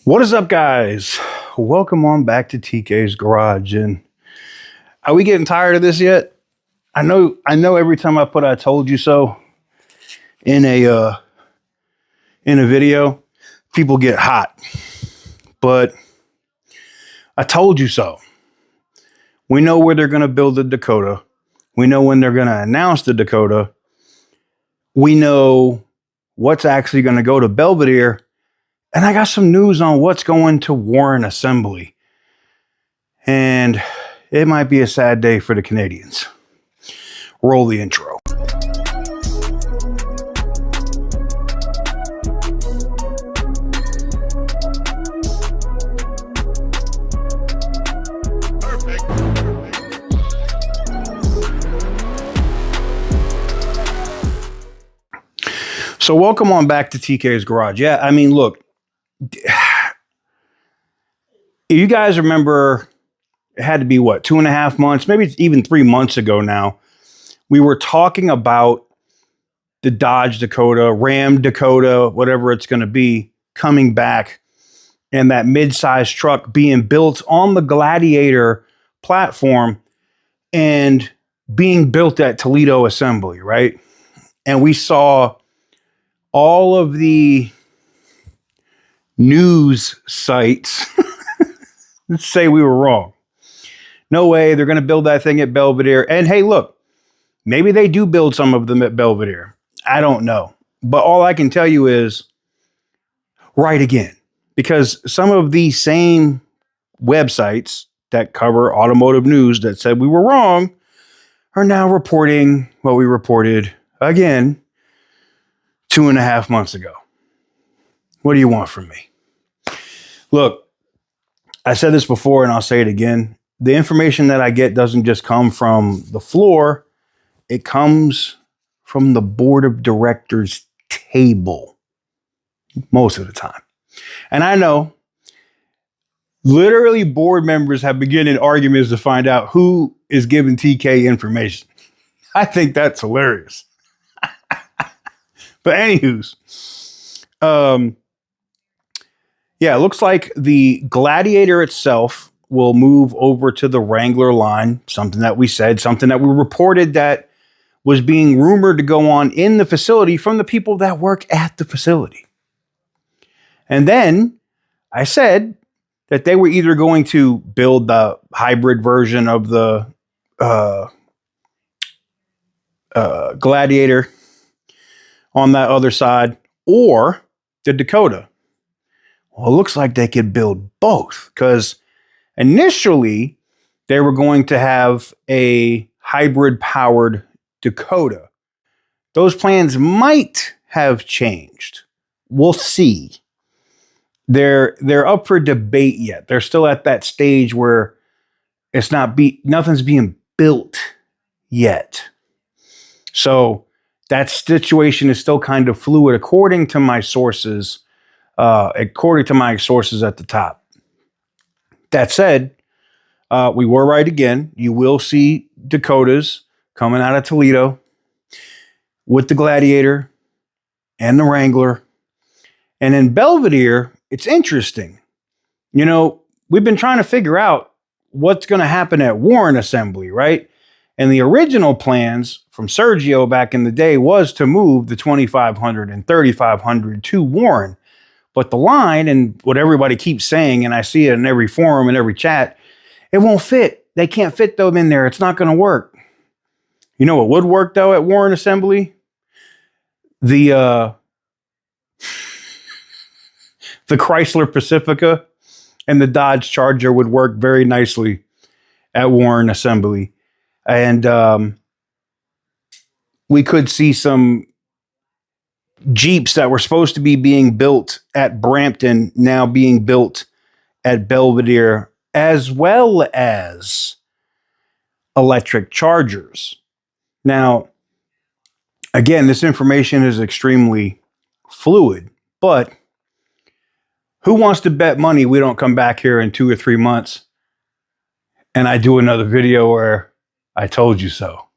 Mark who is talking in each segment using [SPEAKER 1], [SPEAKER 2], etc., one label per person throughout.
[SPEAKER 1] What is up, guys? Welcome on back to TK's Garage. And are we getting tired of this yet? I know every time I put "I told you so" in a video, people get hot. But I told you so. We know where they're going to build the Dakota. We know when they're going to announce the Dakota. We know what's actually going to go to Belvidere. And I got some news on what's going to Warren Assembly. And it might be a sad day for the Canadians. Roll the intro. So welcome on back to TK's Garage. Yeah, I mean, look, you guys remember, it had to be what, 2.5 months, maybe even 3 months ago now, we were talking about the Dodge Dakota, Ram Dakota, whatever it's going to be, coming back, and that mid-sized truck being built on the Gladiator platform and being built at Toledo Assembly, right? And we saw all of the news sites say we were wrong. No way, they're going to build that thing at Belvidere. And hey, look, maybe they do build some of them at Belvidere. I don't know. But all I can tell you is right again, because some of these same websites that cover automotive news that said we were wrong are now reporting what we reported again 2.5 months ago. What do you want from me? Look, I said this before and I'll say it again. The information that I get doesn't just come from the floor. It comes from the board of directors table most of the time. And I know literally board members have beginning arguments to find out who is giving TK information. I think that's hilarious. But anywho's, yeah, it looks like the Gladiator itself will move over to the Wrangler line, something that we said, something that we reported that was being rumored to go on in the facility from the people that work at the facility. And then I said that they were either going to build the hybrid version of the Gladiator on that other side or the Dakota. Well, it looks like they could build both, because initially they were going to have a hybrid powered Dakota. Those plans might have changed. We'll see. They're up for debate yet. They're still at that stage where nothing's being built yet. So that situation is still kind of fluid according to my sources. According to my sources at the top. That said, we were right again. You will see Dakotas coming out of Toledo with the Gladiator and the Wrangler. And in Belvidere, it's interesting. You know, we've been trying to figure out what's going to happen at Warren Assembly, right? And the original plans from Sergio back in the day was to move the 2500 and 3500 to Warren. But the line and what everybody keeps saying, and I see it in every forum and every chat, it won't fit. They can't fit them in there. It's not going to work. You know what would work, though, at Warren Assembly? The Chrysler Pacifica and the Dodge Charger would work very nicely at Warren Assembly. And we could see some Jeeps that were supposed to be being built at Brampton now being built at Belvidere, as well as electric Chargers. Now, again, this information is extremely fluid, but who wants to bet money we don't come back here in 2 or 3 months and I do another video where I told you so?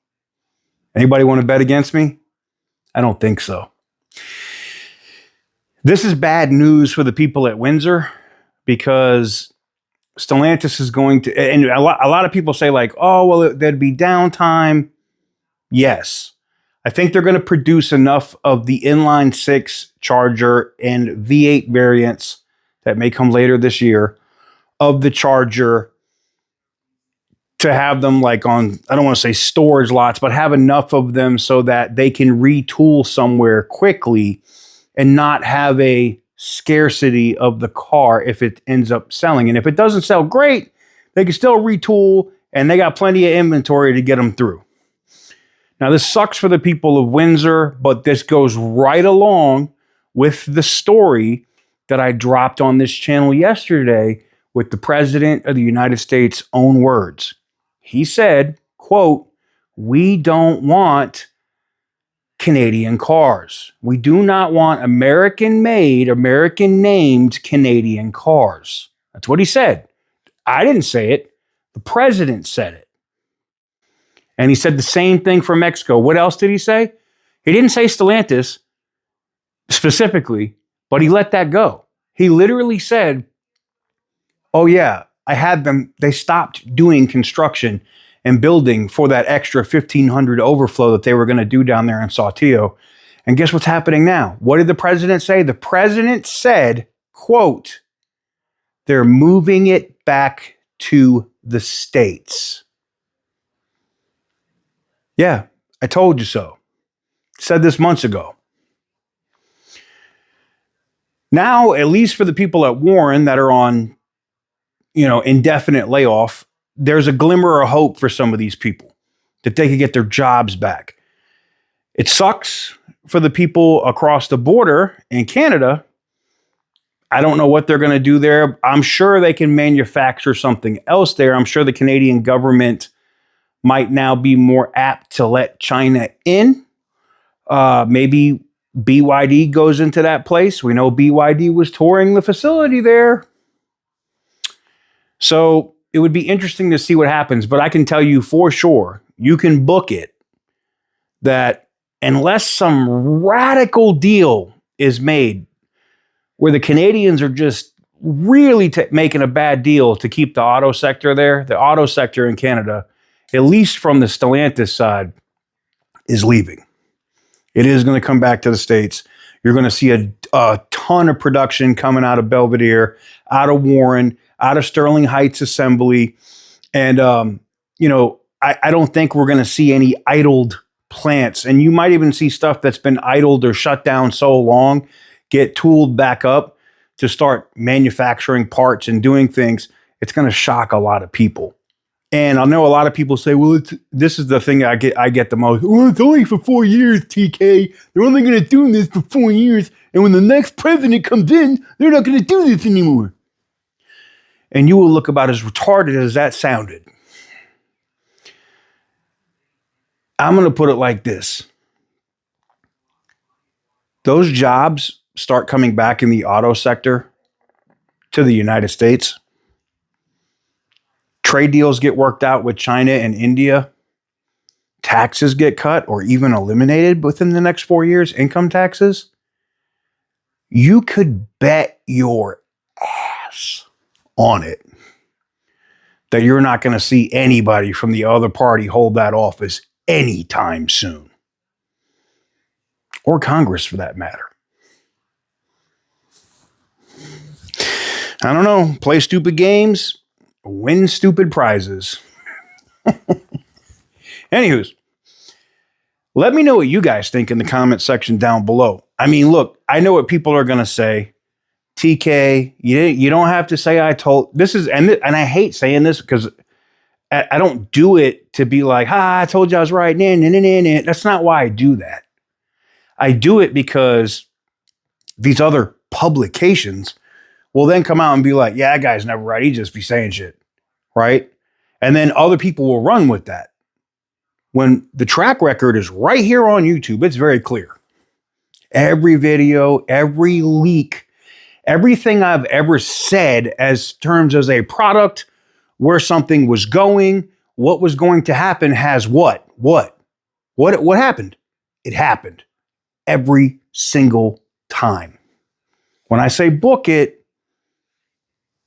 [SPEAKER 1] Anybody want to bet against me? I don't think so. This is bad news for the people at Windsor, because Stellantis is going to, and a lot of people say like, oh, well, there'd be downtime. Yes. I think they're going to produce enough of the inline six Charger and V8 variants that may come later this year of the Charger to have them like on, I don't want to say storage lots, but have enough of them so that they can retool somewhere quickly and not have a scarcity of the car if it ends up selling. And if it doesn't sell great, they can still retool and they got plenty of inventory to get them through. Now, this sucks for the people of Windsor, but this goes right along with the story that I dropped on this channel yesterday with the President of the United States' own words. He said, quote, "We don't want Canadian cars. We do not want American-made, American-named Canadian cars." That's what he said. I didn't say it. The president said it. And he said the same thing for Mexico. What else did he say? He didn't say Stellantis specifically, but he let that go. He literally said, oh yeah, I had them. They stopped doing construction and building for that extra 1,500 overflow that they were going to do down there in Saltillo. And guess what's happening now? What did the president say? The president said, quote, "They're moving it back to the States." Yeah, I told you so. Said this months ago. Now, at least for the people at Warren that are on, indefinite layoff, there's a glimmer of hope for some of these people that they could get their jobs back. It sucks for the people across the border in Canada. I don't know what they're going to do there. I'm sure they can manufacture something else there. I'm sure the Canadian government might now be more apt to let China in. Maybe BYD goes into that place. We know BYD was touring the facility there. So it would be interesting to see what happens. But I can tell you for sure, you can book it, that unless some radical deal is made where the Canadians are just really making a bad deal to keep the auto sector there, the auto sector in Canada, at least from the Stellantis side, is leaving. It is going to come back to the States. You're going to see a ton of production coming out of Belvidere, out of Warren, out of Sterling Heights Assembly. And, I don't think we're going to see any idled plants. And you might even see stuff that's been idled or shut down so long get tooled back up to start manufacturing parts and doing things. It's going to shock a lot of people. And I know a lot of people say, well, this is the thing I get the most. Well, it's only for 4 years, TK. They're only going to do this for 4 years. And when the next president comes in, they're not going to do this anymore. And you will look about as retarded as that sounded. I'm going to put it like this. Those jobs start coming back in the auto sector to the United States. Trade deals get worked out with China and India. Taxes get cut or even eliminated within the next 4 years, income taxes. You could bet your ass on it that you're not going to see anybody from the other party hold that office anytime soon. Or Congress, for that matter. I don't know. Play stupid games, win stupid prizes. Anywho's, let me know what you guys think in the comment section down below. I mean, look, I know what people are going to say. TK, you don't have to say I told. This is, and I hate saying this because I don't do it to be like, I told you I was right. That's not why I do that. I do it because these other publications will then come out and be like, yeah, that guy's never right. He just be saying shit, right? And then other people will run with that. When the track record is right here on YouTube, it's very clear. Every video, every leak, everything I've ever said as terms as a product, where something was going, what was going to happen has what happened? It happened every single time. When I say book it,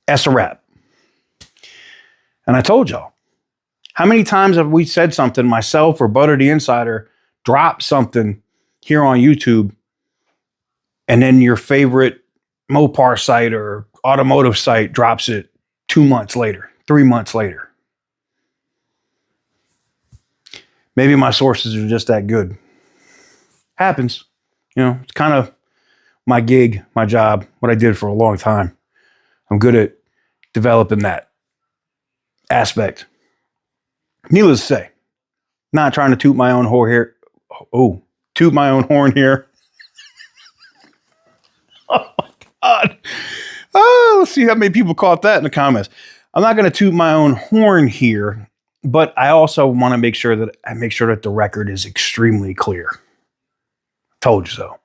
[SPEAKER 1] That's a wrap. And I told y'all, how many times have we said something, myself or Butter the Insider, drop something here on YouTube, and then your favorite Mopar site or automotive site drops it 2 months later, 3 months later. Maybe my sources are just that good. Happens. You know, it's kind of my gig, my job, what I did for a long time. I'm good at developing that aspect. Needless to say, not trying to toot my own horn here. Oh, toot my own horn here. Oh my God. Oh, let's see how many people caught that in the comments. I'm not going to toot my own horn here, but I also want to make sure that the record is extremely clear. Told you so.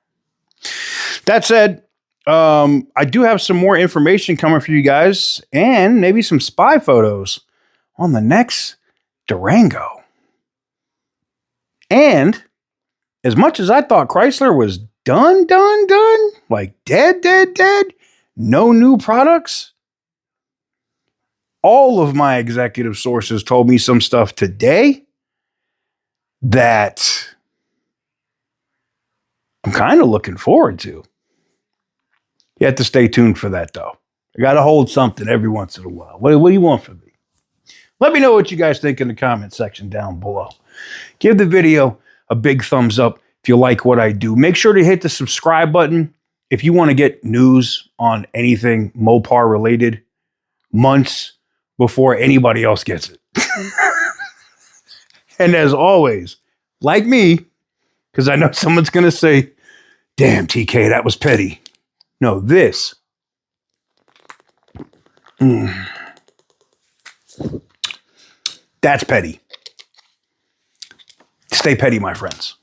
[SPEAKER 1] That said, I do have some more information coming for you guys, and maybe some spy photos on the next Durango. And as much as I thought Chrysler was done, like dead, no new products, all of my executive sources told me some stuff today that I'm kind of looking forward to. You have to stay tuned for that, though. I got to hold something every once in a while. What do you want from me? Let me know what you guys think in the comment section down below. Give the video a big thumbs up if you like what I do. Make sure to hit the subscribe button if you want to get news on anything Mopar related months before anybody else gets it. And as always, like me, because I know someone's going to say, damn, TK, that was petty. No, this. That's petty. Stay petty, my friends.